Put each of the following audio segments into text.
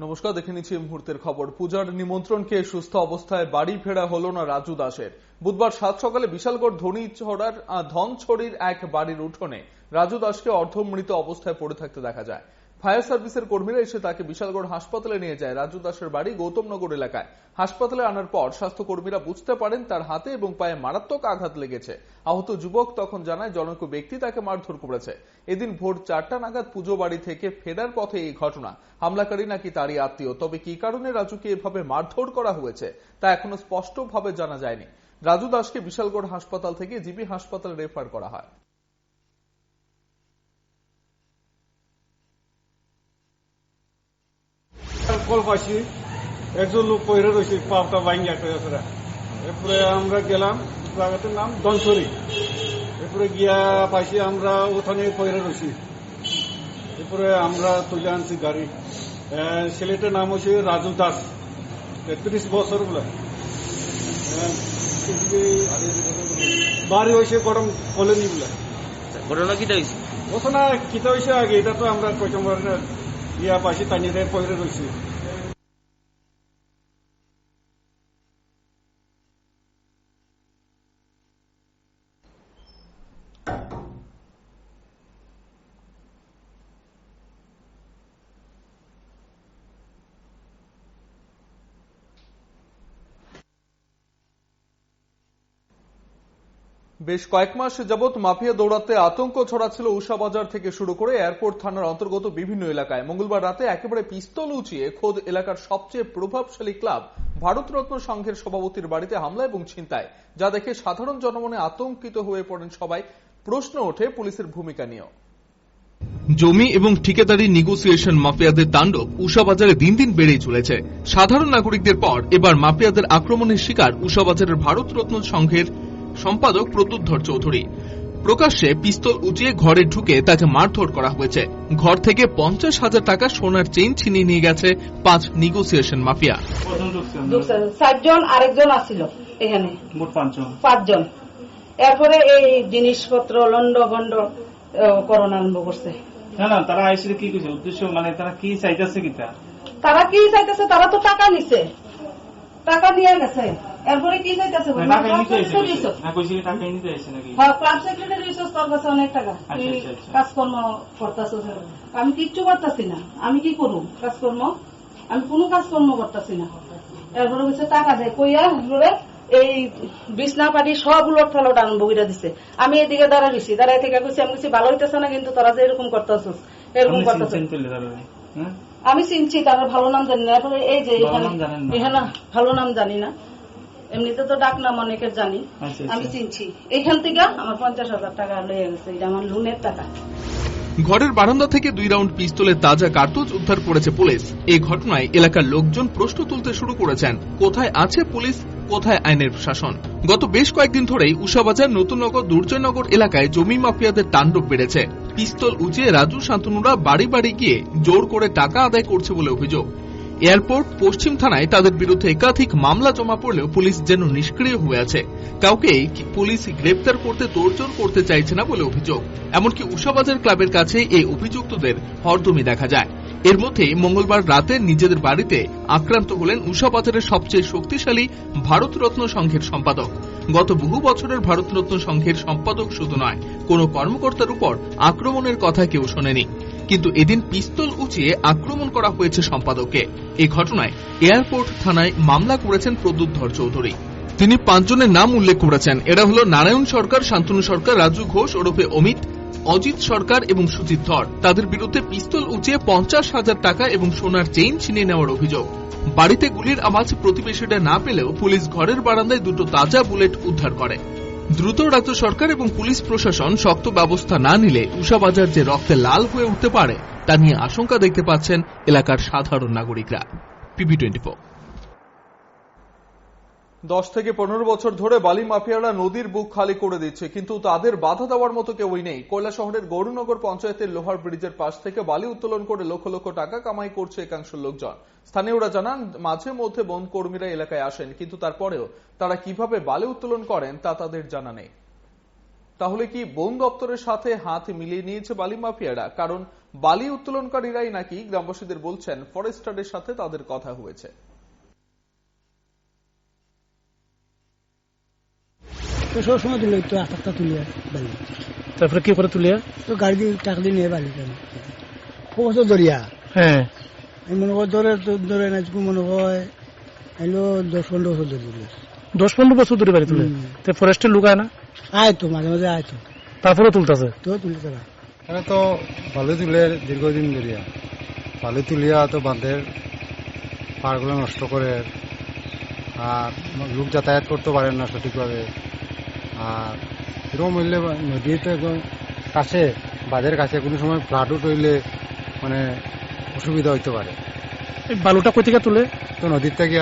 নমস্কার, দেখে নিচ্ছি এই মুহূর্তের খবর। পূজার নিমন্ত্রণ খেয়ে সুস্থ অবস্থায় বাড়ি ফেরা হলো না রাজু দাসের। বুধবার সাত সকালে বিশালগড় ধনছড়ির এক বাড়ির উঠোনে রাজু দাসকে অর্ধমৃত অবস্থায় পড়ে থাকতে দেখা যায়। ফায়ার সার্ভিসের কর্মীরা এসে তাকে বিশালগড় হাসপাতালে নিয়ে যায়। রাজু দাসের বাড়ি গৌতমনগর এলাকায়। হাসপাতালে আনার পর স্বাস্থ্যকর্মীরা বুঝতে পারেন তার হাতে এবং পায়ে মারাত্মক আঘাত লেগেছে। আহত যুবক তখন জানায় জনৈক ব্যক্তি তাকে মারধর করেছে। এদিন ভোর 4টা নাগাদ পুজো বাড়ি থেকে ফেরার পথে এই ঘটনা। হামলাকারী নাকি তারই আত্মীয়। তবে কি কারণে রাজুকে এভাবে মারধর করা হয়েছে তা এখনো স্পষ্টভাবে জানা যায়নি। রাজু দাসকে বিশালগড় হাসপাতাল থেকে জিবি হাসপাতালে রেফার করা হয়। কল পাইছি, একজন লোক পয়রা রয়েছে, পাপটা ভাঙি একটা আছে। এরপরে আমরা গেলাম, জায়গাটার নাম ধনছড়ি। এরপরে গিয়া পাইছি আমরা ওখানে পয়রা রয়েছি। এরপরে আমরা তুলে আনছি গাড়ি। ছেলেটার নাম হচ্ছে রাজু দাস, 33 বছর বলে। বাড়ি হয়েছে গরম কলোনি বলে। ঘটনা কিটা হয়েছে? ঘটনা কিটা হয়েছে আগে এটা তো আমরা কইতে পারি না। ইয়া পাইছি তানিরে পয়রা রয়েছে। বেশ কয়েক মাস যাবৎ মাফিয়া দৌড়াতে আতঙ্ক ছড়াচ্ছিল উষাবাজার থেকে শুরু করে এয়ারপোর্ট থানার অন্তর্গত বিভিন্ন এলাকায়। মঙ্গলবার রাতে একেবারে পিস্তল উঁচিয়ে খোদ এলাকার সবচেয়ে প্রভাবশালী ক্লাব ভারতরত্ন সংঘের সভাপতির বাড়িতে হামলা এবং ছিনতাই, যা দেখে সাধারণ জনমনে আতঙ্কিত হয়ে পড়েন সবাই। প্রশ্ন ওঠে পুলিশের ভূমিকা নিয়েও। জমি এবং ঠিকাদারি নেগোসিয়েশন মাফিয়াদের তাণ্ডব উষাবাজারে দিন দিন বেড়েই চলেছে। সাধারণ নাগরিকদের পর এবার মাফিয়াদের আক্রমণের শিকার উষাবাজারের ভারতরত্ন সংঘের সম্পাদক প্রত্যুধর চৌধুরী। প্রকাশ্যে পিস্তল উঁচিয়ে ঘরে ঢুকে তাকে মারধর করা হয়েছে। ঘর থেকে 50,000 টাকা সোনার চেইন ছিনিয়ে নিয়ে গেছে 5 নেগোসিয়েশন মাফিয়া। 7 জন আরেকজন আসছিল এখানে, মোট 5 জন। এরপরে এই জিনিসপত্র লন্ডভন্ড করোনা আরম্ভ করছে। না, তারা আইসিল কি কইছে উদ্দেশ্য, মানে তারা কি চাইতেছে? তারা কি চাইতেছে? তারা তো টাকা নিছে, টাকা নিয়ে গেছে। এরপরে কি চাইতেছে? ক্লাব সেক্রেটারি তোর কাছে অনেক টাকা, কাজকর্ম করতেছে। আমি কিচ্ছু করতেছি না, আমি কি করবো কাজকর্ম? আমি কোনো কাজকর্ম করতেছি না। এরপরে বলছে টাকা দেয় কইয়া এই বিছনা পাটি সব উলট ফালট আরম্ভ করে দিছে। আমি এদিকে দাঁড়া গেছি, দাঁড়াই থেকে কইছি আমি কিছু ভালো হইতেছে না, কিন্তু তারা যে এরকম করতেছিস এরকম করতেছে। আমি চিনছি, তারা ভালো নাম জানি না। এরপরে এই যে এখানে ভালো নাম জানি না, এমনিতে তো ডাক নাম অনেকের জানি। আমি চিনছি। এখান থেকে আমার 50,000 টাকা লয়ে গেছে, এটা আমার লোনের টাকা। ঘরের বারান্দা থেকে 2 রাউন্ড পিস্তলের তাজা কার্তুজ উদ্ধার করেছে পুলিশ। এই ঘটনায় এলাকার লোকজন প্রশ্ন তুলতে শুরু করেছেন, কোথায় আছে পুলিশ, কোথায় আইনের শাসন? গত বেশ কয়েকদিন ধরেই উষাবাজার, নতুননগর, দুর্জয়নগর এলাকায় জমি মাফিয়াদের তাণ্ডব বেড়েছে। পিস্তল উঁচিয়ে রাজু শান্তনুরা বাড়ি বাড়ি গিয়ে জোর করে টাকা আদায় করছে বলে অভিযোগ। এয়ারপোর্ট পশ্চিম থানায় তাদের বিরুদ্ধে একাধিক মামলা জমা পড়লেও পুলিশ যেন নিষ্ক্রিয় হয়ে আছে। কাউকে পুলিশ গ্রেপ্তার করতে তোড়জোড় করতে চাইছে না বলে অভিযোগ। এমনকি উষাবাজার ক্লাবের কাছে এই অভিযুক্তদের হরদমি দেখা যায়। এর মধ্যে মঙ্গলবার রাতে নিজেদের বাড়িতে আক্রান্ত হলেন উষাবাজারের সবচেয়ে শক্তিশালী ভারতরত্ন সংঘের সম্পাদক। গত বহু বছরের ভারতরত্ন সংঘের সম্পাদক শুধু নয়, কোন কর্মকর্তার উপর আক্রমণের কথা কেউ শোনেনি, কিন্তু এদিন পিস্তল উঁচিয়ে আক্রমণ করা হয়েছে সম্পাদককে। এই ঘটনায় এয়ারপোর্ট থানায় মামলা করেছেন প্রত্যুধর চৌধুরী। তিনি 5 জনের নাম উল্লেখ করেছেন। এরা হল নারায়ণ সরকার, শান্তনু সরকার, রাজু ঘোষ ওরফে অমিত, অজিত সরকার এবং সুজিত ধর। তাদের বিরুদ্ধে পিস্তল উঁচিয়ে 50,000 টাকা এবং সোনার চেইন ছিনিয়ে নেওয়ার অভিযোগ। বাড়িতে গুলির আওয়াজ প্রতিবেশীরা না পেলেও পুলিশ ঘরের বারান্দায় 2টো তাজা বুলেট উদ্ধার করে। দ্রুত রাজ্য সরকার এবং পুলিশ প্রশাসন শক্ত ব্যবস্থা না নিলে উষাবাজার যে রক্তে লাল হয়ে উঠতে পারে তা নিয়ে আশঙ্কা দেখতে পাচ্ছেন এলাকার সাধারণ নাগরিকরা। PB24। 10 থেকে 15 বছর ধরে বালি মাফিয়ারা নদীর বুক খালি করে দিচ্ছে, কিন্তু তাদের বাধা দেওয়ার মতো কেউই নেই। কৈলাসহরের গৌরনগর পঞ্চায়েতের লোহার ব্রিজের পাশ থেকে বালি উত্তোলন করে লক্ষ লক্ষ টাকা কামাই করছে একাংশ লোকজন। স্থানীয়রা জানান, মাঝে মধ্যে বন কর্মীরা এলাকায় আসেন, কিন্তু তারপরেও তারা কিভাবে বালি উত্তোলন করেন তা তাদের জানা নেই। তাহলে কি বন দপ্তরের সাথে হাত মিলিয়ে নিয়েছে বালি মাফিয়ারা? কারণ বালি উত্তোলনকারীরাই নাকি গ্রামবাসীদের বলছেন ফরেস্টারের সাথে তাদের কথা হয়েছে। তো সবসময় তুলে তো একটা তুলিয়া বালি, তারপরে কি করে তুলিয়া তো গাড়ি দিয়ে টাকা দিয়ে নিয়ে বালি খুব দরিয়া। হ্যাঁ মনে কর ধরে না মনে হয় এলো 10-15 বছর ধরে 10-15 বছর ধরে বাড়ি তুলে। ফরেস্টের লোক আয় না? আয় তো মাঝে মাঝে আয় তো, তারপরে তুলতেছে তো তুলতে না। এখানে তো বালু তুলে দীর্ঘদিন ধরিয়া বালু তুলিয়া তো বাঁধের পাড়গুলো নষ্ট করে, আর লোক যাতায়াত করতে পারেন না সঠিকভাবে। আর এরকম হইলে নদীতে কাছে বাঁধের কাছে কোনো সময় ফ্লাডও তৈলে মানে অসুবিধা হইতে পারে। এই বালুটা কই থেকে তুলে? তো নদীর থেকে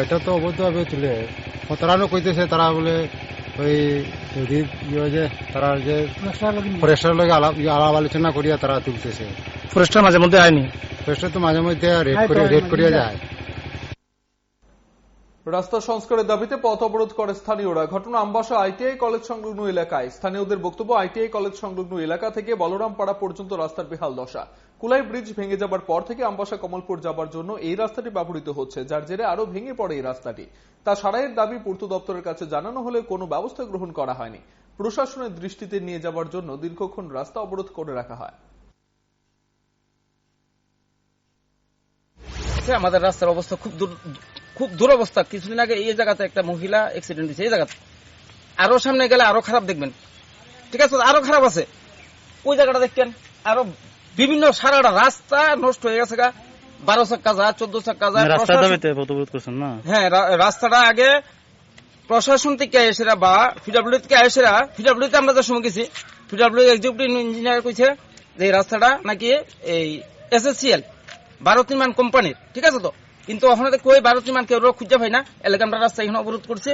এটা তো অবৈধভাবে তুলে। তারা কইতেছে তারা বলে ওই নদীর যে তারা যে ফরেস্টার লগে আলাপ আলোচনা করিয়া তারা তুলতেছে। ফরেস্টার মাঝে মধ্যে আয়নি? ফরেস্টার তো মাঝে মধ্যে রেড করিয়া যায়। রাস্তা সংস্কারের দাবিতে পথ অবরোধ করে স্থানীয়রা। ঘটনা আমবাসা আইটিআই কলেজ সংলগ্ন এলাকায়। স্থানীয়দের বক্তব্য, আইটিআই কলেজ সংলগ্ন এলাকা থেকে বলরামপাড়া পর্যন্ত রাস্তার বেহাল দশা। কুলাই ব্রিজ ভেঙে যাবার পর থেকে আমবাসা কমলপুর যাবার জন্য এই রাস্তাটি ব্যবহৃত হচ্ছে, যার জেরে আরো ভেঙে পড়ে এই রাস্তাটি। তা সারাইয়ের দাবি পূর্ত দপ্তরের কাছে জানানো হলে কোনো ব্যবস্থা গ্রহণ করা হয়নি। প্রশাসনের দৃষ্টিতে নিয়ে যাবার জন্য দীর্ঘক্ষণ রাস্তা অবরোধ করে রাখা হয়। আমাদের রাস্তার অবস্থা খুব দুরবস্থা। কিছুদিন আগে এই জায়গাতে একটা মহিলা অ্যাক্সিডেন্ট হয়েছে। এই জায়গাতে আরো সামনে গেলে আরো খারাপ দেখবেন, ঠিক আছে? আরো খারাপ আছে ওই জায়গাটা দেখবেন, আরো বিভিন্ন সারাটা রাস্তা নষ্ট হয়ে গেছে। 12 চাক্কা যা 14 চাক্কা যা হ্যাঁ রাস্তাটা আগে প্রশাসন থেকে এসেরা বা পিডব্লিউ থেকে এসেরা, পিডব্লিউতে আমরা যে সময় গেছি, পিডব্লিউ এক্সিকিউটিভ ইঞ্জিনিয়ার কইছে যে এই রাস্তাটা নাকি এই এসএসসিএল ভারত নির্মাণ কোম্পানির, ঠিক আছে? তো কিন্তু ওখানে কই ভারত নির্মাণ কেউ খুঁজে পাই না। এলাকা আমরা রাস্তা এখানে অবরোধ করছে।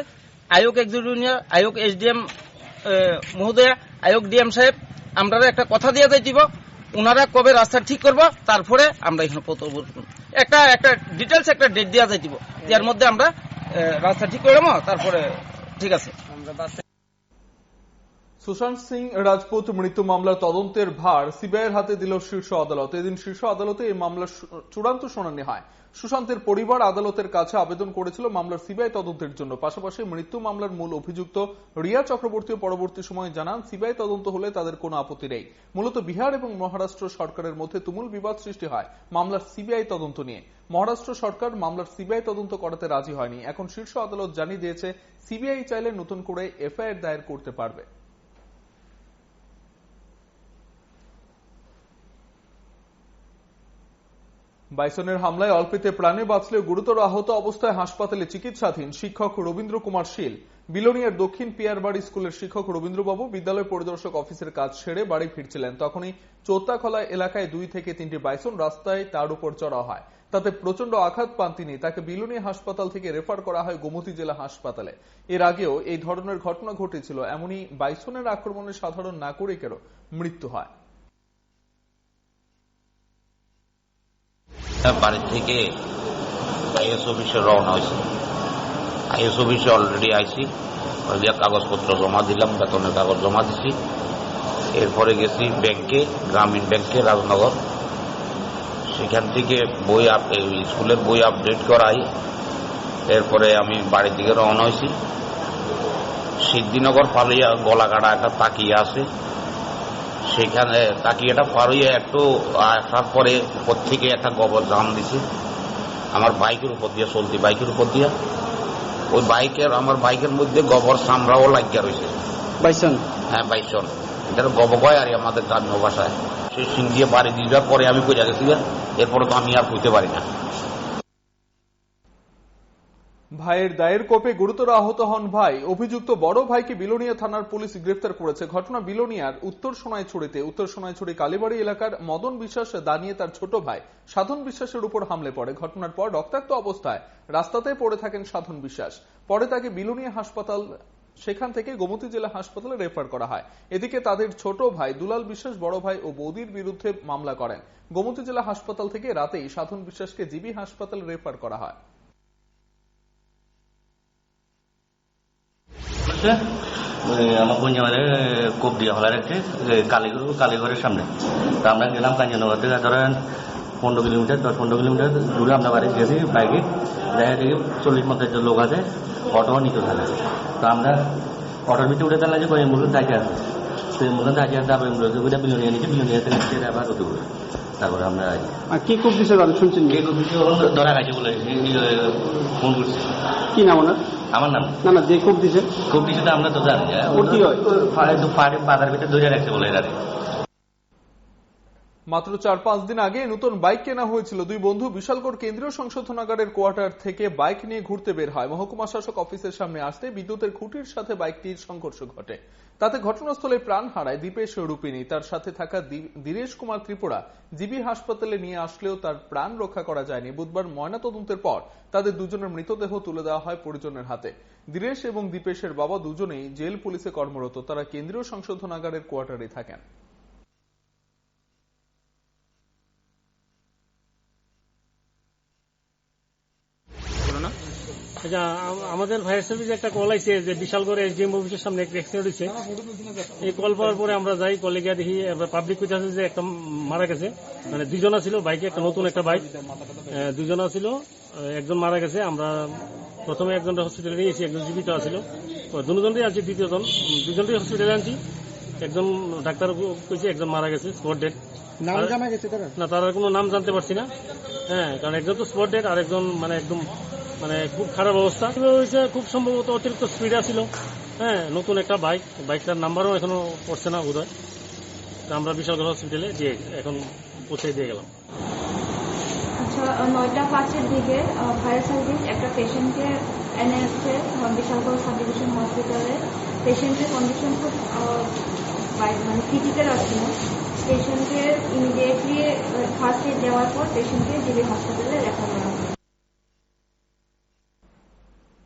আয়োগ এক্সিকিউটিভ আয়োগ এসডিএম মহোদয়া, আয়োগ ডিএম সাহেব, আমরা একটা কথা দিয়ে যাই দিব, ওনারা কবে রাস্তা ঠিক করব তারপরে আমরা এখানে পথ অবরোধ করব। একটা ডিটেলস একটা ডেট দেওয়া যাই দিব, যার মধ্যে আমরা রাস্তা ঠিক করে নেবো, তারপরে ঠিক আছে। সুশান্ত সিং রাজপুত মৃত্যু মামলার তদন্তের ভার সিবিআইয়ের হাতে দিল শীর্ষ আদালত। এদিন শীর্ষ আদালতে এই মামলার চূড়ান্ত শুনানি হয়। সুশান্তের পরিবার আদালতের কাছে আবেদন করেছিল মামলার সিবিআই তদন্তের জন্য। পাশাপাশি মৃত্যু মামলার মূল অভিযুক্ত রিয়া চক্রবর্তীও পরবর্তী সময়ে জানান সিবিআই তদন্ত হলে তাদের কোনো আপত্তি নেই। মূলত বিহার এবং মহারাষ্ট্র সরকারের মধ্যে তুমুল বিবাদ সৃষ্টি হয় মামলার সিবিআই তদন্ত নিয়ে। মহারাষ্ট্র সরকার মামলার সিবিআই তদন্ত করাতে রাজি হয়নি। এখন শীর্ষ আদালত জানিয়ে দিয়েছে সিবিআই চাইলে নতুন করে এফআইআর দায়ের করতে পারবে। বাইসনের হামলায় অল্পেতে প্রাণে বাঁচলেও গুরুতর আহত অবস্থায় হাসপাতালে চিকিৎসাধীন শিক্ষক রবীন্দ্র কুমার শীল। বিলোনিয়ার দক্ষিণ পিয়ারবাড়ি স্কুলের শিক্ষক রবীন্দ্রবাবু বিদ্যালয় পরিদর্শক অফিসের কাজ সেরে বাড়ি ফিরছিলেন। তখনই চৌতাখলা এলাকায় 2 থেকে 3টি বাইসন রাস্তায় তার উপর চড়াও হয়। তাতে প্রচন্ড আঘাত পান তিনি। তাকে বিলোনিয়া হাসপাতাল থেকে রেফার করা হয় গোমতী জেলা হাসপাতালে। এর আগেও এই ধরনের ঘটনা ঘটেছিল। এমনই বাইসনের আক্রমণে সাধারণ নাগরিকেরও মৃত্যু হয়। বাড়ি থেকে আইএস অফিসে রওনা হয়েছে। আইএস অফিসে অলরেডি আইসি, কাগজপত্র জমা দিলাম, বেতনের কাগজ জমা দিছি। এরপরে গেছি ব্যাংকে, গ্রামীণ ব্যাংকে রাজনগর। সেখান থেকে স্কুলের বই আপডেট করাই। এরপরে আমি বাড়ির দিকে রওনা হয়েছি। সিদ্ধিনগর পালিয়া গলাকাটা একটা তাকিয়া আছে, সেখানে তাকিয়াটা পার হইয়া একটু আসার পরে উপর থেকে একটা গোবর জাম দিছে আমার বাইকের উপর দিয়ে, চলতি বাইকের উপর দিয়া। ওই আমার বাইকের মধ্যে গোবর চামড়াও লাগিয়া রয়েছে। বাইসন? হ্যাঁ বাইসন, এটা গোবর কয় আর আমাদের গ্রাম্য ভাষায়। সেই সিং দিয়ে বাড়ি দিয়ে পরে আমি কইয়া গেছি, এরপরে তো আমি আর কইতে পারি না। ভাইয়ের দায়ের কোপে গুরুতর আহত হন ভাই। অভিযুক্ত বড় ভাইকে বিলোনিয়া থানার পুলিশ গ্রেফতার করেছে। ঘটনা বিলোনিয়ার উত্তর সোনাইছড়িতে। উত্তর সোনাইছড়ি কালীবাড়ি এলাকার মদন বিশ্বাস দাঁড়িয়ে তার ছোট ভাই সাধন বিশ্বাসের উপর হামলে পড়ে। ঘটনার পর রক্তাক্ত অবস্থায় রাস্তাতে পড়ে থাকেন সাধন বিশ্বাস। পরে তাকে বিলোনিয়া হাসপাতাল, সেখান থেকে গোমতী জেলা হাসপাতালে রেফার করা হয়। এদিকে তাদের ছোট ভাই দুলাল বিশ্বাস বড় ভাই ও বৌদির বিরুদ্ধে মামলা করেন। গোমতী জেলা হাসপাতাল থেকে রাতেই সাধন বিশ্বাসকে জিবি হাসপাতালে রেফার করা হয়। হচ্ছে আমার বোন জামাইরে কোপ দিয়ে হলার একটি কালীঘরের সামনে। তো আমরা গেলাম কাঞ্চননগর থেকে ধরেন 15 কিলোমিটার 10-15 কিলোমিটার দূরে আমরা বাড়ি গেছি বাইকে, দেখা দেখি 40-50 লোক আছে, অটো নিখোঁজ আছে। তো আমরা অটোর ভিতরে উঠে তাহলে যে অ্যাম্বুলেন্স ডাকে আছে, সেই অ্যাম্বুলেন্স ডাকে আছে, তারপর অ্যাম্বুলেন্স বিলোনিয়া নিচ্ছে, বিলোনিয়া থেকে সেটা আবার রুটি করে তারপরে আমরা কি খুব দিচ্ছে দাদা শুনছেন? কে খুব দিচ্ছে ধরা খাইছে বলে ফোন করছে। কি নাম ওনার? আমার নাম না যে খুব দিচ্ছে তো আমরা তো জানি কি হয় পাতার ভিতরে ধরে রাখছে বলে এরা। মাত্র 4-5 দিন আগে নতুন বাইক কেনা হয়েছিল। দুই বন্ধু বিশালগড় কেন্দ্রীয় সংশোধনাগারের কোয়ার্টার থেকে বাইক নিয়ে ঘুরতে বের হয়। মহকুমা শাসক অফিসের সামনে আসতে বিদ্যুতের খুঁটির সাথে বাইকটির সংঘর্ষ ঘটে। তাতে ঘটনাস্থলে প্রাণ হারায় দীপেশ রূপিনী। তার সাথে থাকা দীরেশ কুমার ত্রিপুরা জিবি হাসপাতালে নিয়ে আসলেও তার প্রাণ রক্ষা করা যায়নি। বুধবার ময়নাতদন্তের পর তাদের দুজনের মৃতদেহ তুলে দেওয়া হয় পরিজনের হাতে। দীরেশ এবং দীপেশের বাবা দুজনেই জেল পুলিশে কর্মরত। তারা কেন্দ্রীয় সংশোধনাগারের কোয়ার্টারে থাকেন। আমাদের ফায়ার সার্ভিসে একটা কল আইছে যে বিশালগড় এসডিএম অফিসের সামনে একটা অ্যাক্সিডেন্ট হয়েছে। এই কল পাওয়ার পরে আমরা যাই, কলে গিয়ে দেখি পাবলিক কইতে আছে যে একটা মারা গেছে, মানে দুজনা ছিল বাইকে, একটা নতুন একটা বাইক, দুজনা ছিল, একজন মারা গেছে। আমরা প্রথমে একজন হসপিটালে নিয়ে এসেছি, একজন জীবিত আছিল, দুজনই আনছি, দুজনই হসপিটালে আনছি। একজন ডাক্তার কইছে একজন মারা গেছে, স্পট ডেড। নাম জানা গেছে না, তার কোনো নাম জানতে পারছি না। হ্যাঁ, কারণ একজন তো স্পট ডেড আর একজন মানে একদম খুব খারাপ অবস্থা হয়েছে। খুব সম্ভবত অতিরিক্ত স্পিড ছিল। হ্যাঁ, নতুন একটা বাইকটার নাম্বারও এখনো পড়ছে না বোধ হয়। আমরা বিশালগড় হসপিটালে এখন পৌঁছে দিয়ে গেলাম। আচ্ছা, 9:05 দিকে ফায়ার সার্ভিস একটা পেশেন্টকে এনে এসছে বিশালগড় সাব ডিভিশন হসপিটালে। পেশেন্টের কন্ডিশন খুব ক্রিটিক্যাল আসছিল। পেশেন্টকে ইমিডিয়েটলি ফার্স্ট এড দেওয়ার পর পেশেন্টকে জিবি হাসপাতালে রেফার করা হয়।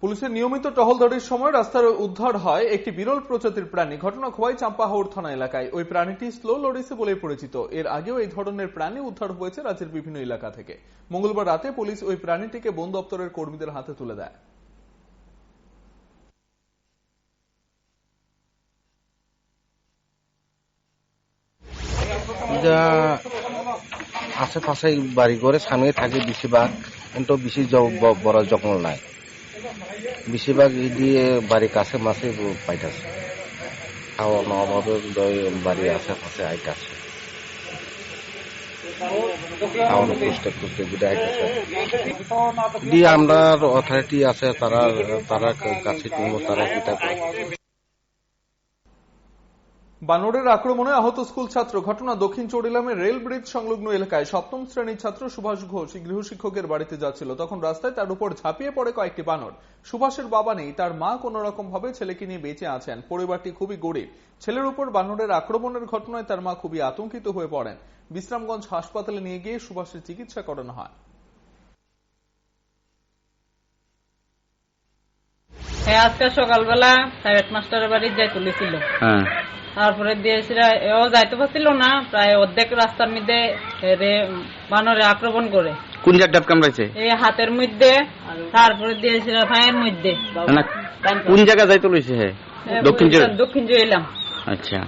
পুলিশের নিয়মিত টহলদারির সময় রাস্তায় উদ্ধার হয় একটি বিরল প্রজাতির প্রাণী। ঘটনা খোয়াই চাম্পাহাওড় থানা এলাকায়। ওই প্রাণীটি স্লো লরিসে বলে পরিচিত। এর আগেও এই ধরনের প্রাণী উদ্ধার হয়েছে রাজ্যের বিভিন্ন এলাকা থেকে। মঙ্গলবার রাতে পুলিশ ওই প্রাণীটিকে বন দপ্তরের কর্মীদের হাতে তুলে দেয়। আশেপাশে বাড়ি ঘরে সামনে থাকে বেশিরভাগ, কিন্তু বেশি বড় জঙ্গল নাই। বেশিরভাগ দিয়ে বাড়ির কাছে মাসে পাইতেছে, খাওয়ানো অভাবে বাড়ির আশেপাশে আইতেছে, খাওয়ানো পুষ্টে পুষ্টে গুড়ে আইতেছে। দিয়ে আমরা অথরিটি আছে, তারা কাছে তারা কিতা করে। বানরের আক্রমণে আহত স্কুল ছাত্র। ঘটনা দক্ষিণ চৌরিলামের রেল ব্রিজ সংলগ্ন এলাকায়। 7ম শ্রেণীর ছাত্র সুভাষ ঘোষ গৃহশিক্ষকের বাড়িতে যাচ্ছিল, তখন রাস্তায় তার উপর ঝাঁপিয়ে পড়ে কয়েকটি বানর। সুভাষের বাবা নেই, তার মা কোন রকম ভাবে ছেলেকে নিয়ে বেঁচে আছেন। পরিবারটি খুবই গরিব। ছেলের উপর বানরের আক্রমণের ঘটনায় তার মা খুবই আতঙ্কিত হয়ে পড়েন। বিশ্রামগঞ্জ হাসপাতালে নিয়ে গিয়ে সুভাষের চিকিৎসা করানো হয়। আজকে সকালবেলা প্রাইভেট মাস্টারের বাড়ি যাই তুলেছিল, তারপরে দিয়েছিল, এও যাইতে পারছিল না, প্রায় অর্ধেক রাস্তার মধ্যে বানরে আক্রমণ করে। কোন জায়গায় কামড়াইছে? এই হাতের মধ্যে, তারপরে দিয়েছিল পায়ের মধ্যে। কোন জায়গা যাইতে লইছে? দক্ষিণ জেলাম। আচ্ছা।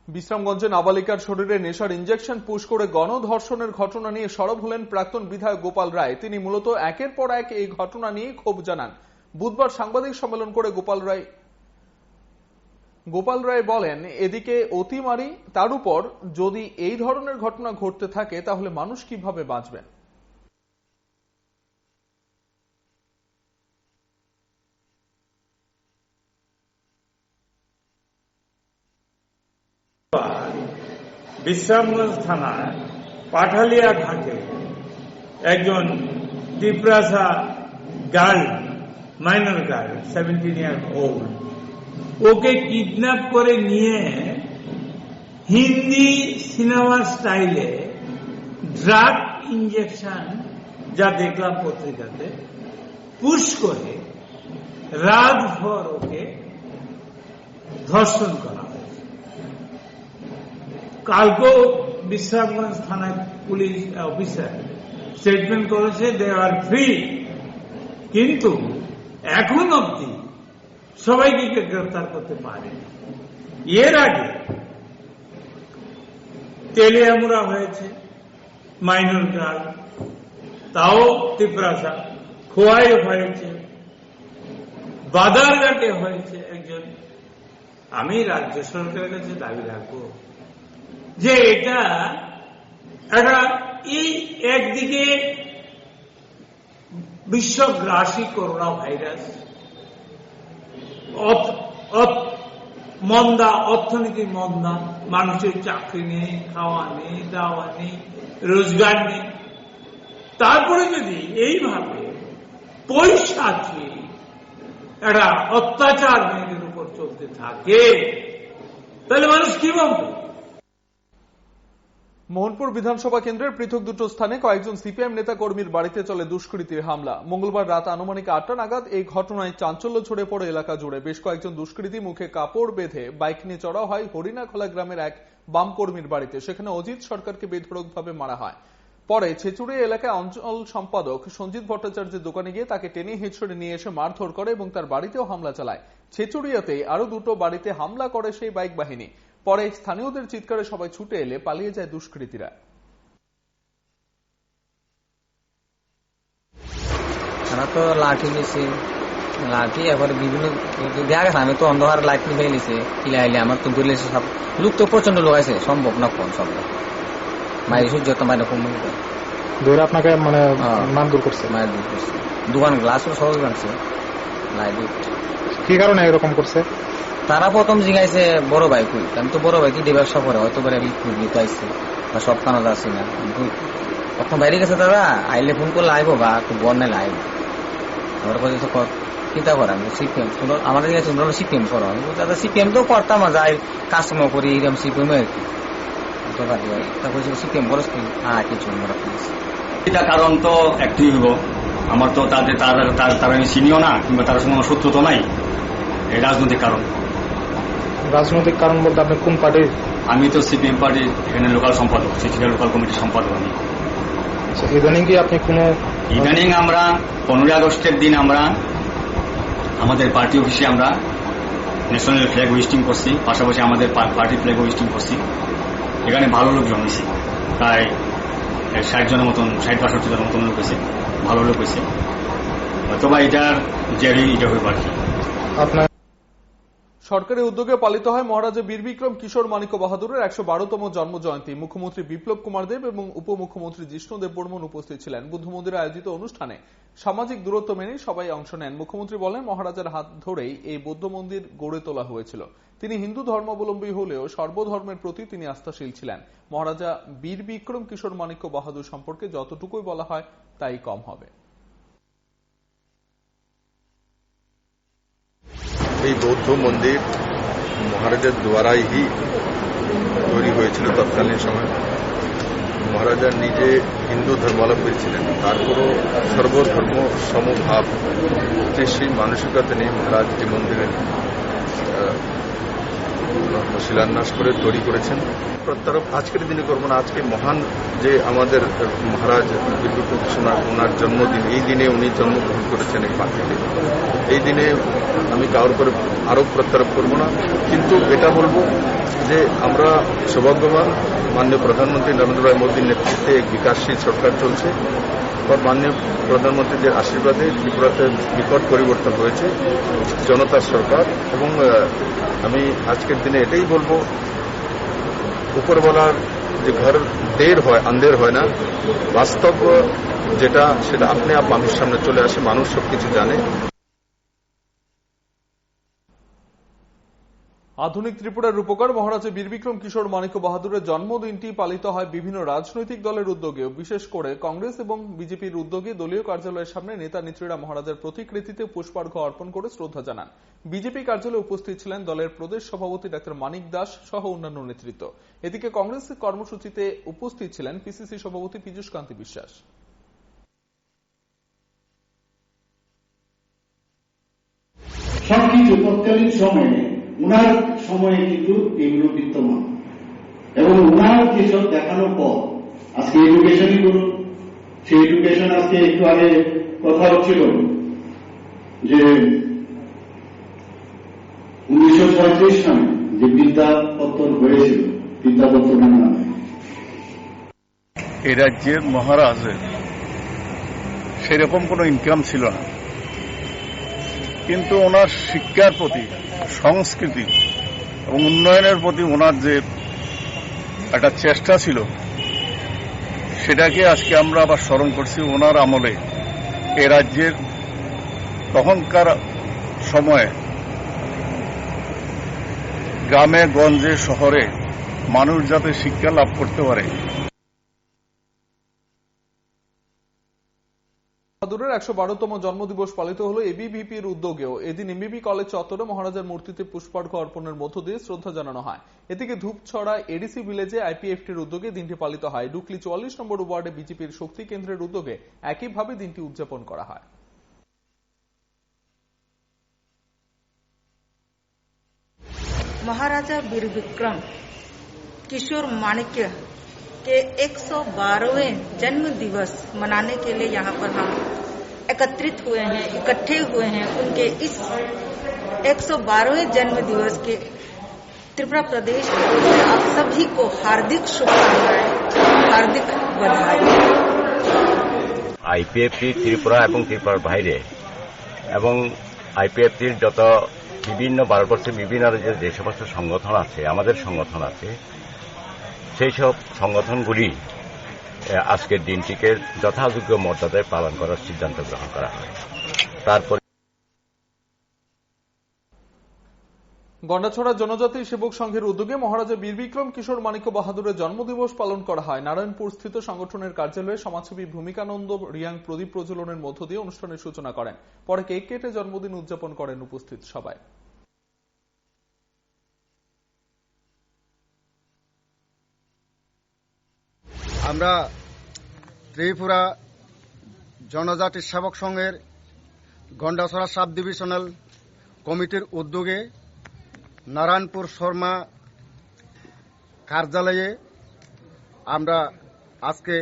বিশ্রামগঞ্জে নাবালিকার শরীরে নেশার ইঞ্জেকশন পুশ করে গণধর্ষণের ঘটনা নিয়ে সরব হলেন প্রাক্তন বিধায়ক গোপাল রায়। তিনি মূলত একের পর এক এই ঘটনা নিয়ে ক্ষোভ জানান। বুধবার সাংবাদিক সম্মেলন করে গোপাল রায় বলেন, এদিকে অতিমারি, তার উপর যদি এই ধরনের ঘটনা ঘটতে থাকে তাহলে মানুষ কিভাবে বাঁচবেন। বিশ্রামগঞ্জ থানার পাঠালিয়া ঘাটে একজন দীপরাসা girl, minor girl, 17 year old, ওকে কিডন্যাপ করে নিয়ে হিন্দি সিনেমা স্টাইলে ড্রাগ ইঞ্জেকশন, যা দেখলাম পত্রিকাতে, পুশ করে রাতভর ওকে ধর্ষণ করা হয়েছে। কালকেও বিশ্রামগঞ্জ থানায় পুলিশ অফিসার স্টেটমেন্ট করেছে দে আর ফ্রি, কিন্তু এখন অব্দি সবাইকে গ্রেফতার করতে পারে। এর আগে তেলিয়ামুড়া হয়েছে মাইনর গার্ল, তাও তিপ্রাসা, খোয়াই হয়েছে, বাদারঘাটে হয়েছে একজন। আমি রাজ্য সরকারের কাছে দাবি রাখবো যে এটা এই একদিকে বিশ্বগ্রাসী করোনা ভাইরাস, মন্দা, অর্থনীতি মন্দা, মানুষের চাকরি নেই, খাওয়া নেই, দাওয়া নেই, রোজগার নেই। তারপরে যদি এইভাবে পৈশাচী একটা অত্যাচার মেয়েদের উপর চলতে থাকে তাহলে মানুষ কি বলবে? মোহনপুর বিধানসভা কেন্দ্রের পৃথক দুটো স্থানে কয়েকজন সিপিএম নেতা কর্মীর বাড়িতে চলে দুষ্কৃতীর হামলা। মঙ্গলবার রাত আনুমানিক 8টা নাগাদ এই ঘটনায় চাঞ্চল্য ছড়ে পড়ে এলাকা জুড়ে। বেশ কয়েকজন দুষ্কৃতী মুখে কাপড় বেঁধে বাইক নিয়ে চড়া হয় হরিণাখোলা গ্রামের এক বাম কর্মীর বাড়িতে। সেখানে অজিত সরকারকে বেধড়কভাবে মারা হয়। পরে ছেচুড়িয়া এলাকায় অঞ্চল সম্পাদক সঞ্জিত ভট্টাচার্যের দোকানে গিয়ে তাকে টেনে হেঁচড়ে নিয়ে এসে মারধর করে এবং তার বাড়িতেও হামলা চালায়। ছেচুড়িয়াতে আরো দুটো বাড়িতে হামলা করে সেই বাইক বাহিনী। পরে স্থানীয়দের চিৎকারে সবাই ছুটে এলে পালিয়ে যায় দুষ্কৃতীরা। তারা তো লাঠি নিছে, লাঠি এবার বিভিন্ন দেখা গেছে। আমি তো অন্ধকার লাইট নিয়ে নিছে, কিলাইলে আমার তো ধরে সব লোক তো প্রচন্ড লোক আছে, সম্ভব না কোন সব মায়ের যত মায়ের কম ধরে আপনাকে মানে মারধর করছে, মারধর করছে। দোকান গ্লাস সহজ ভাঙছে। কি কারণে এরকম করছে? তারা প্রথম জিগাইছে বড় ভাই কই, আমি তো বড় ভাই কি ব্যবসা করে হয়তো নিতে আইসি বা সব কানা যাচ্ছি না, তখন বাইরে গেছে। তারা আইলে ফোন করলে আইবো বা বন্যালে আইব। আমার কাছে চিন্তা করেন সিপিএম আমাদের কাছে সিপিএম করো, সিপিএম তো করতাম যাই কাজকর্ম করি এরকম সিপিএম আর কি। তারপর সিপিএম বরস কিছু এটা কারণ তো একটাই হইব, আমার তো তারা আমি চিনিও না, কিংবা তার সঙ্গে শত্রু তো নাই। এই রাজনৈতিক কারণ। রাজনৈতিক কারণ বলতে আপনি কোন পার্টির? আমি তো সিপিএম পার্টির এখানে লোকাল সম্পাদক, ছেচুড়িয়া লোকাল কমিটির সম্পাদক আমি। ইদানিং কি আপনি কোনো? ইদানিং আমরা 15 আগস্টের দিন আমরা আমাদের পার্টি অফিসে আমরা ন্যাশনাল ফ্ল্যাগ হোইস্টিং করছি, পাশাপাশি আমাদের পার্টি ফ্ল্যাগ হোইস্টিং করছি। এখানে ভালো লোক জমেছে, প্রায় 60 জনের মতন, 60-65 জনের মতন লোক হয়েছে, ভালো লোক হয়েছে। অথবা এটার জেরি এটা হয়ে পারে। সরকারি উদ্যোগে পালিত হয় মহারাজা বীর বিক্রম কিশোর মানিক্য বাহাদুরের 112তম জন্ম জয়ন্তী। মুখ্যমন্ত্রী বিপ্লব কুমার দেব এবং উপমুখ্যমন্ত্রী জিষ্ণু দেববর্মন উপস্থিত ছিলেন। বুদ্ধ মন্দিরে আয়োজিত অনুষ্ঠানে সামাজিক দূরত্ব মেনে সবাই অংশ নেন। মুখ্যমন্ত্রী বলেন, মহারাজার হাত ধরেই এই বৌদ্ধ মন্দির গড়ে তোলা হয়েছিল। তিনি হিন্দু ধর্মাবলম্বী হলেও সর্বধর্মের প্রতি তিনি আস্থাশীল ছিলেন। মহারাজা বীর বিক্রম কিশোর মানিক্য বাহাদুর সম্পর্কে যতটুকুই বলা হয় তাই কম হবে। এই বৌদ্ধ মন্দির মহারাজার দ্বারাই তৈরি হয়েছিল তৎকালীন সময়। মহারাজা নিজে হিন্দু ধর্মাবলম্বী ছিলেন, তারপরও সর্বধর্ম সমভাব সেই মানসিকতা নিয়ে মহারাজ এই মন্দিরের শিলান্যাস করে তৈরি করেছেন। প্রত্যারোপ আজকের দিনে করবো না, আজকে মহান যে আমাদের মহারাজ বীর বিক্রম কিশোর ওনার জন্মদিন, এই দিনে উনি জন্মগ্রহণ করেছেন এই মাটিতে। এই দিনে আমি কারোর করে আরোপ প্রত্যারোপ করবো না, কিন্তু এটা বলবো যে আমরা সৌভাগ্যবান, মাননীয় প্রধানমন্ত্রী নরেন্দ্র ভাই মোদীর নেতৃত্বে এক বিকাশশীল সরকার চলছে। মাননীয় প্রধানমন্ত্রীদের আশীর্বাদে ত্রিপুরাতে বিকট পরিবর্তন হয়েছে, জনতার সরকার। এবং আমি আজকের দিনে এটাই বলবো, উপরওয়ালার যে ঘর দের হয় আন্ধের হয় না, বাস্তব যেটা সেটা আপনি আপ মানুষের সামনে চলে আসে, মানুষ সবকিছু জানে। আধুনিক ত্রিপুরার রূপকার মহারাজা বীর বিক্রম কিশোর মানিক্য বাহাদুরের জন্মদিনটি পালিত হয় বিভিন্ন রাজনৈতিক দলের উদ্যোগে। বিশেষ করে কংগ্রেস এবং বিজেপির উদ্যোগে দলীয় কার্যালয়ের সামনে নেতা নেত্রীরা মহারাজার প্রতিকৃতিতে পুষ্পার্ঘ্য অর্পণ করে শ্রদ্ধা জানান। বিজেপি কার্যালয়ে উপস্থিত ছিলেন দলের প্রদেশ সভাপতি ডাক্তার মানিক দাস সহ অন্যান্য নেতৃত্ব। এদিকে কংগ্রেস কর্মসূচিতে উপস্থিত ছিলেন পিসিসি সভাপতি পীযূষ কান্তি বিশ্বাস। সবকিছু তৎকালীন সময়ে উনার সময়ে কিন্তু এগুলো বিদ্যমান, এবং উনার যেসব দেখানোর পর আজকে এডুকেশনই করুন, সেই এডুকেশন আজকে একটু আগে কথা হচ্ছিল যে 1935 সালে যে বিদ্যাপত্তন হয়েছিল, বিদ্যাপত্তনের নামে এই রাজ্যের মহারাজের সেরকম কোনো ইনকাম ছিল না, কিন্তু ওনার শিক্ষার প্রতি, সংস্কৃতি এবং উন্নয়নের প্রতি ওনার যে একটা চেষ্টা ছিল, সেটাকে আজকে আমরা আবার স্মরণ করছি। ওনার আমলে এ রাজ্যের তখনকার সময়ে গ্রামে গঞ্জে শহরে মানুষ যাতে শিক্ষা লাভ করতে পারে। বাহাদুরের 112তম জন্মদিবস পালিত হলো এবিভিপির উদ্যোগেও। এদিন এমবিবি কলেজ চত্বরে মহারাজার মূর্তিতে পুষ্পার্ঘ্য অর্পণের মধ্য দিয়ে শ্রদ্ধা জানানো হয়। এদিকে ধূপছড়া এডিসি ভিলেজে আইপিএফটির উদ্যোগে দিনটি পালিত হয়। ডুকলি 44 নম্বর ওয়ার্ডে বিজেপির শক্তি কেন্দ্রের উদ্যোগে একইভাবে দিনটি উদযাপন করা হয়। महाराजा वीर विक्रम किशोर माणिक्य के 112वें जन्म दिवस मनाने के लिए यहाँ पर हम एकत्रित हुए हैं, इकट्ठे हुए हैं। उनके इस 112वें जन्म दिवस के त्रिपुरा प्रदेश से आप सभी को हार्दिक शुभकामनाएं, हार्दिक बधाई। आईपीएफटी त्रिपुरा এবং ত্রিপুরার বাইরে এবং আইপিএফটির যত বিভিন্ন ভারতবর্ষের বিভিন্ন যে সমস্ত সংগঠন আছে, আমাদের সংগঠন আছে, সেই সব সংগঠনগুলি আজকের দিনটিকে যথাযোগ্য মর্যাদায় পালন করার সিদ্ধান্ত গ্রহণ করা হয়। তারপর গন্ডাছড়া জনজাতি সেবক সংঘের উদ্যোগে মহারাজা বীর বিক্রম কিশোর মাণিক্য বাহাদুরের জন্মদিবস পালন করা হয়। নারায়ণপুর স্থিত সংগঠনের কার্যালয়ে সমাজসেবী ভূমিকানন্দ রিয়াং প্রদীপ প্রজ্বলনের মধ্য দিয়ে অনুষ্ঠানের সূচনা করেন। পরে কেক কেটে জন্মদিন উদযাপন করেন উপস্থিত সবাই। আমরা ত্রিপুরা জনজাতি সেবক সংঘের গন্ডাছড়া সাব ডিভিশনাল কমিটির উদ্যোগে নারায়ণপুর শর্মা কার্যালয়ে আমরা আজকে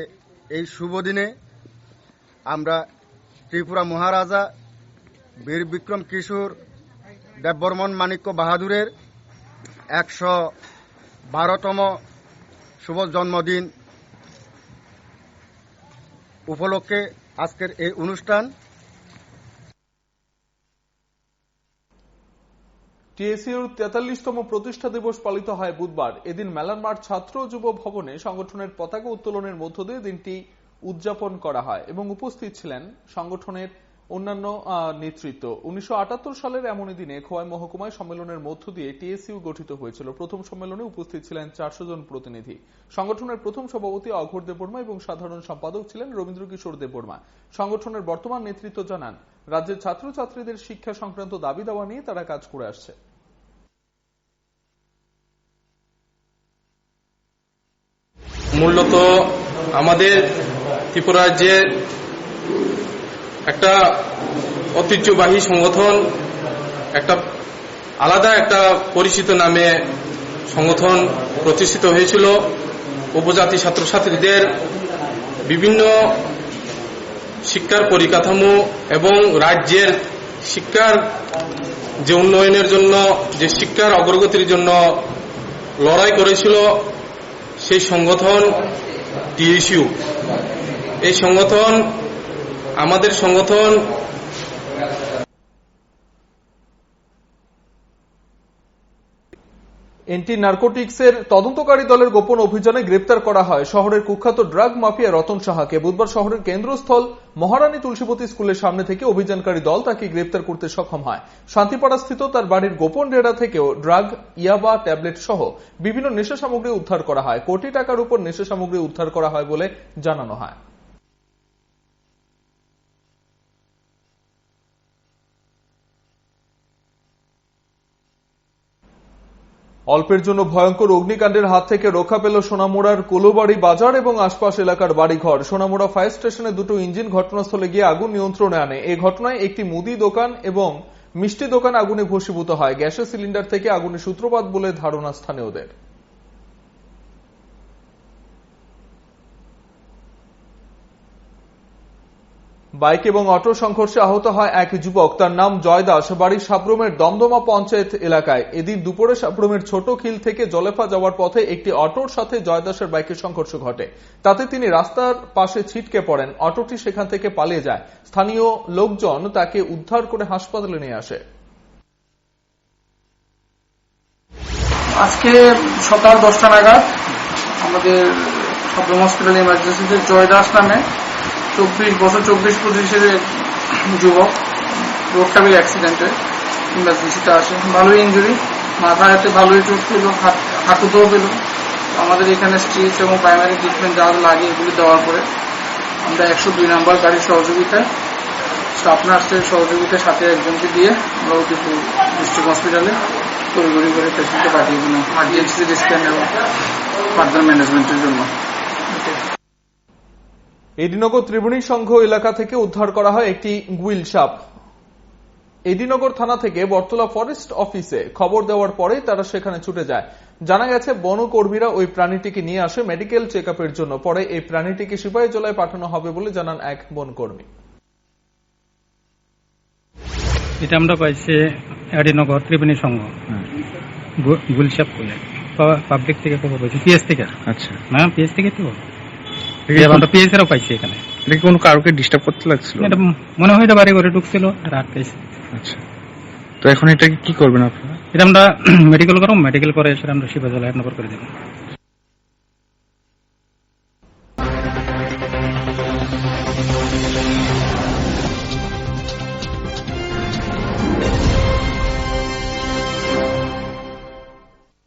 এই শুভ দিনে আমরা ত্রিপুরা মহারাজা বীর বিক্রম কিশোর দেববর্মন মাণিক্য বাহাদুরের 112তম শুভ জন্মদিন উপলক্ষে আজকের এই অনুষ্ঠান। টিএসইউর 43তম প্রতিষ্ঠা দিবস পালিত হয় বুধবার। এদিন মেলান মাঠ ছাত্র যুব ভবনে সংগঠনের পতাকা উত্তোলনের মধ্য দিয়ে দিনটি উদযাপন করা হয় এবং উপস্থিত ছিলেন সংগঠনের অন্যান্য নেতৃত্ব। 1978 সালের এমনই দিনে খোয়াই মহকুমায় সম্মেলনের মধ্য দিয়ে টিএসইউ গঠিত হয়েছিল। প্রথম সম্মেলনে উপস্থিত ছিলেন 400 জন প্রতিনিধি। সংগঠনের প্রথম সভাপতি অঘোর দেববর্মা এবং সাধারণ সম্পাদক ছিলেন রবীন্দ্র কিশোর দেববর্মা। সংগঠনের বর্তমান নেতৃত্ব জানান, রাজ্যের ছাত্রছাত্রীদের শিক্ষা সংক্রান্ত দাবি দাওয়া নিয়ে তারা কাজ করে আসছে। মূলত আমাদের ত্রিপুরা রাজ্যের একটা ঐতিহ্যবাহী সংগঠন, একটা আলাদা একটা পরিচিত নামে সংগঠন প্রতিষ্ঠিত হয়েছিল। উপজাতি ছাত্রছাত্রীদের বিভিন্ন শিক্ষার পরিকাঠামো এবং রাজ্যের শিক্ষার যে উন্নয়নের জন্য, যে শিক্ষার অগ্রগতির জন্য লড়াই করেছিল সেই সংগঠন টিএসইউ। এই সংগঠন আমাদের সংগঠন এন্টি নার্কোটিক্সের তদন্তকারী দলের গোপন অভিযানে গ্রেপ্তার করা হয় শহরের কুখ্যাত ড্রাগ মাফিয়া রতন সাহাকে। বুধবার শহরের কেন্দ্রস্থল মহারানী তুলসীবতী স্কুলের সামনে থেকে অভিযানকারী দল তাকে গ্রেপ্তার করতে সক্ষম হয়। শান্তিপাড়া স্থিত তার বাড়ির গোপন ডেরা থেকেও ড্রাগ, ইয়াবা, ট্যাবলেট সহ বিভিন্ন নেশা সামগ্রী উদ্ধার করা হয়। কোটি টাকার উপর নেশা সামগ্রী উদ্ধার করা হয় বলে জানানো হয়। অল্পের জন্য ভয়ঙ্কর অগ্নিকাণ্ডের হাত থেকে রক্ষা পেল সোনামুড়ার কোলোবাড়ি বাজার এবং আশপাশ এলাকার বাড়িঘর। সোনামুড়া ফায়ার স্টেশনে দুটো ইঞ্জিন ঘটনাস্থলে গিয়ে আগুন নিয়ন্ত্রণে আনে। এই ঘটনায় একটি মুদি দোকান এবং মিষ্টি দোকান আগুনে ভস্মীভূত হয়। গ্যাসের সিলিন্ডার থেকে আগুনের সূত্রপাত বলে ধারণা স্থানীয়দের। বাইক এবং অটো সংঘর্ষে আহত হয় এক যুবক, তার নাম জয় দাস, বাড়ি সাবরুমের দমদমা পঞ্চায়েত এলাকায়। এদিন দুপুরে সাবরুমের ছোট খিল থেকে জলেফা যাওয়ার পথে একটি অটোর সাথে জয় দাসের বাইকের সংঘর্ষ ঘটে। তাতে তিনি রাস্তার পাশে ছিটকে পড়েন। অটোটি সেখান থেকে পালিয়ে যায়। স্থানীয় লোকজন তাকে উদ্ধার করে হাসপাতালে নিয়ে আসে। আজকে সকাল 10টা নাগাদ আমাদের সাবরুম হসপিটাল ইমার্জেন্সিতে জয় দাস নামে 24-25 যুবক রোড ট্রাফিক অ্যাক্সিডেন্টে ইমার্জেন্সিতে আসে। ভালোই ইঞ্জুরি, মাথাতে ভালোই চোট পেল, হাঁটুতেও পেল। আমাদের এখানে স্ট্রিচ এবং প্রাইমারি ট্রিটমেন্ট যা লাগে এগুলি দেওয়ার পরে আমরা 102 নম্বর গাড়ির সহযোগিতায় স্টাফ নার্সের সহযোগিতার সাথে একজনকে দিয়ে আমরা উদয়পুর ডিস্ট্রিক্ট হসপিটালে তড়িঘড়ি করে পেশেন্টকে পাঠিয়ে দিলাম ইমার্জেন্সি স্ক্যান এবং ফার্দার ম্যানেজমেন্টের জন্য। এডিনগর ত্রিবেণী সংঘ এলাকা থেকে উদ্ধার করা হয় একটি গুইল সাপ। এডিনগর থানা থেকে বটতলা ফরেস্ট অফিসে খবর দেওয়ার পরেই তারা সেখানে ছুটে যায়। জানা গেছে বনকর্মীরা ওই প্রাণীটিকে নিয়ে আসে মেডিকেল চেক আপের জন্য। পরে এই প্রাণীটিকে সিপাহীজলায় পাঠানো হবে বলে জানান এক বনকর্মী। এটা আমরা পাইছি এডিনগর ত্রিবেণী সংঘ গুইল সাপ বলে পাবলিক থেকে খবর পাইছি, পিএস থেকে। আচ্ছা, না পিএস থেকে তো আমরা পিএসেরও পাইছি। এখানে কোনো কাউকে ডিস্টার্ব করতে লাগছিল? এটা মনে হয় বাড়ি ঘরে ঢুকছিল আর আটকাইছে। আচ্ছা, তো এখন এটা কি করবেন আপনারা? এটা আমরা মেডিকেল করব, মেডিকেল করে সেটা আমরা সিপাহীজলায় হ্যান্ড ওভার করে দেব।